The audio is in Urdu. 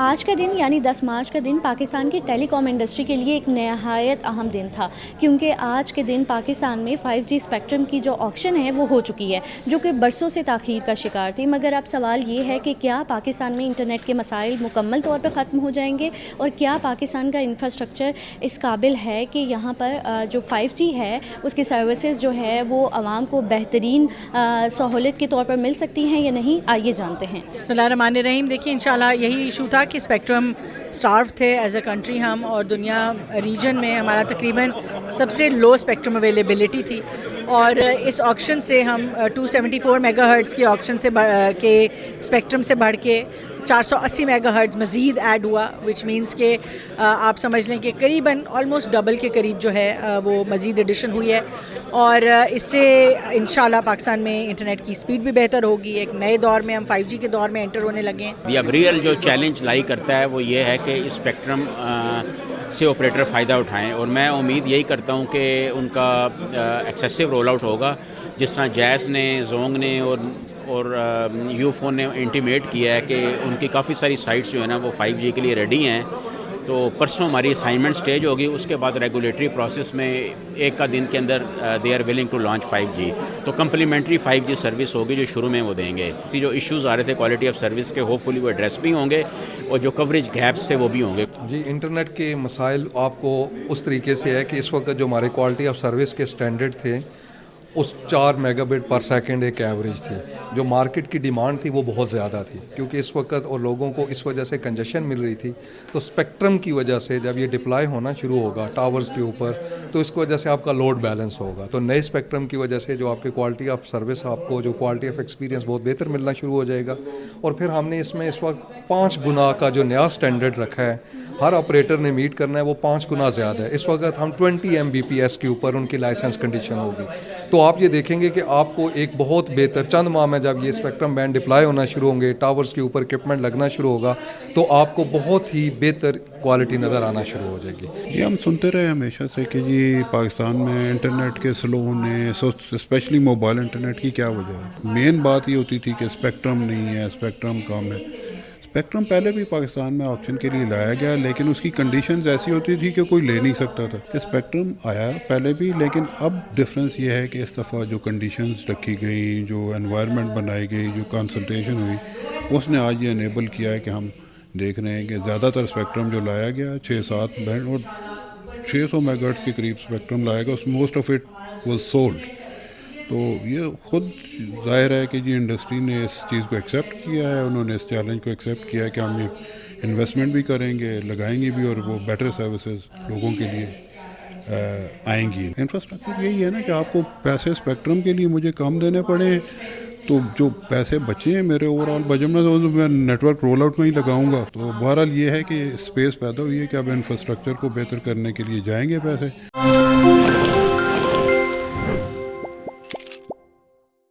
آج کا دن یعنی 10 مارچ کا دن پاکستان کی ٹیلی کام انڈسٹری کے لیے ایک نہایت اہم دن تھا، کیونکہ آج کے دن پاکستان میں 5G اسپیکٹرم کی جو آکشن ہے وہ ہو چکی ہے، جو کہ برسوں سے تاخیر کا شکار تھی۔ مگر اب سوال یہ ہے کہ کیا پاکستان میں انٹرنیٹ کے مسائل مکمل طور پر ختم ہو جائیں گے، اور کیا پاکستان کا انفراسٹرکچر اس قابل ہے کہ یہاں پر جو 5G ہے اس کی سروسز جو ہے وہ عوام کو بہترین سہولت کے طور پر مل سکتی ہیں یا نہیں؟ آئیے جانتے ہیں۔ بسم اللہ الرحمن الرحیم۔ دیکھیے انشاءاللہ یہی ایشو تھا کہ اسپیکٹرم اسٹارو تھے ایز اے کنٹری ہم، اور دنیا ریجن میں ہمارا تقریباً سب سے لو اسپیکٹرم اویلیبلٹی تھی، اور اس آکشن سے ہم 274 میگا ہرٹز کے آکشن سے کے اسپیکٹرم سے بڑھ کے 480 میگا ہرٹز مزید ایڈ ہوا، وچ مینس کہ آپ سمجھ لیں کہ قریباً آلموسٹ ڈبل کے قریب جو ہے وہ مزید ایڈیشن ہوئی ہے، اور اس سے انشاءاللہ پاکستان میں انٹرنیٹ کی سپیڈ بھی بہتر ہوگی۔ ایک نئے دور میں ہم 5G کے دور میں انٹر ہونے لگے ہیں۔ اب ریئل جو چیلنج لائی کرتا ہے وہ یہ ہے کہ اسپیکٹرم سے آپریٹر فائدہ اٹھائیں، اور میں امید یہی کرتا ہوں کہ ان کا ایکسیسو رول آؤٹ ہوگا، جس طرح جیز نے، زونگ نے اور یو فون نے انٹیمیٹ کیا ہے کہ ان کی کافی ساری سائٹس جو ہیں نا وہ 5G کے لیے ریڈی ہیں۔ تو پرسوں ہماری اسائنمنٹ سٹیج ہوگی، اس کے بعد ریگولیٹری پروسیس میں ایک کا دن کے اندر they are willing to launch 5G، تو کمپلیمنٹری 5G سروس ہوگی جو شروع میں وہ دیں گے۔ جو ایشوز آ رہے تھے کوالٹی آف سروس کے، ہوپ فلی وہ ایڈریس بھی ہوں گے، اور جو کوریج گیپس سے وہ بھی ہوں گے۔ جی، انٹرنیٹ کے مسائل آپ کو اس طریقے سے ہے کہ اس وقت جو ہمارے کوالٹی آف سروس کے سٹینڈرڈ تھے اس 4 میگا بٹ پر سیکنڈ ایک ایوریج تھی، جو مارکیٹ کی ڈیمانڈ تھی وہ بہت زیادہ تھی، کیونکہ اس وقت اور لوگوں کو اس وجہ سے کنجیشن مل رہی تھی۔ تو اسپیکٹرم کی وجہ سے جب یہ ڈپلائی ہونا شروع ہوگا ٹاورز کے اوپر، تو اس کی وجہ سے آپ کا لوڈ بیلنس ہوگا، تو نئے اسپیکٹرم کی وجہ سے جو آپ کے کوالٹی آف سروس، آپ کو جو کوالٹی آف ایکسپیرینس بہت بہتر ملنا شروع ہو جائے گا۔ اور پھر ہم نے اس میں اس وقت 5 گنا کا جو نیا سٹینڈرڈ رکھا ہے، ہر آپریٹر نے میٹ کرنا ہے، وہ 5 گنا زیادہ ہے۔ اس وقت ہم 20 Mbps کے اوپر ان کی لائسنس کنڈیشن ہوگی، تو آپ یہ دیکھیں گے کہ آپ کو ایک بہت بہتر چند ماہ میں جب یہ اسپیکٹرم بینڈ ڈپلائی ہونا شروع ہوں گے، ٹاورز کے اوپر اکوپمنٹ لگنا شروع ہوگا، تو آپ کو بہت ہی بہتر کوالٹی نظر آنا شروع ہو جائے گی۔ یہ ہم سنتے رہے ہمیشہ سے کہ جی پاکستان میں انٹرنیٹ کے سلو ہونے، اسپیشلی موبائل انٹرنیٹ کی کیا وجہ ہے؟ مین بات یہ ہوتی تھی کہ اسپیکٹرم نہیں ہے، اسپیکٹرم کم ہے۔ اسپیکٹرم پہلے بھی پاکستان میں آپشن کے لیے لایا گیا، لیکن اس کی کنڈیشنز ایسی ہوتی تھی کہ کوئی لے نہیں سکتا تھا۔ کہ اسپیکٹرم آیا پہلے بھی، لیکن اب ڈفرینس یہ ہے کہ اس دفعہ جو کنڈیشنز رکھی گئی، جو انوائرمنٹ بنائی گئی، جو کنسلٹیشن ہوئی، اس نے آج یہ انیبل کیا ہے کہ ہم دیکھ رہے ہیں کہ زیادہ تر اسپیکٹرم جو لایا گیا 6-7 بینڈ اور 600 میگا ہرٹز کے قریب اسپیکٹرم لایا گیا، most of it was sold. تو یہ خود ظاہر ہے کہ جی انڈسٹری نے اس چیز کو ایکسیپٹ کیا ہے، انہوں نے اس چیلنج کو ایکسیپٹ کیا ہے کہ ہم یہ انویسٹمنٹ بھی کریں گے، لگائیں گے بھی، اور وہ بیٹر سروسز لوگوں کے لیے آئیں گی۔ انفراسٹرکچر یہی ہے نا کہ آپ کو پیسے اسپیکٹرم کے لیے مجھے کم دینے پڑیں، تو جو پیسے بچے ہیں میرے اوور آل بجٹ میں، تو میں نیٹ ورک رول آؤٹ میں ہی لگاؤں گا۔ تو بہرحال یہ ہے کہ اسپیس پیدا ہوئی ہے کہ اب انفراسٹرکچر کو بہتر کرنے کے لیے جائیں گے پیسے۔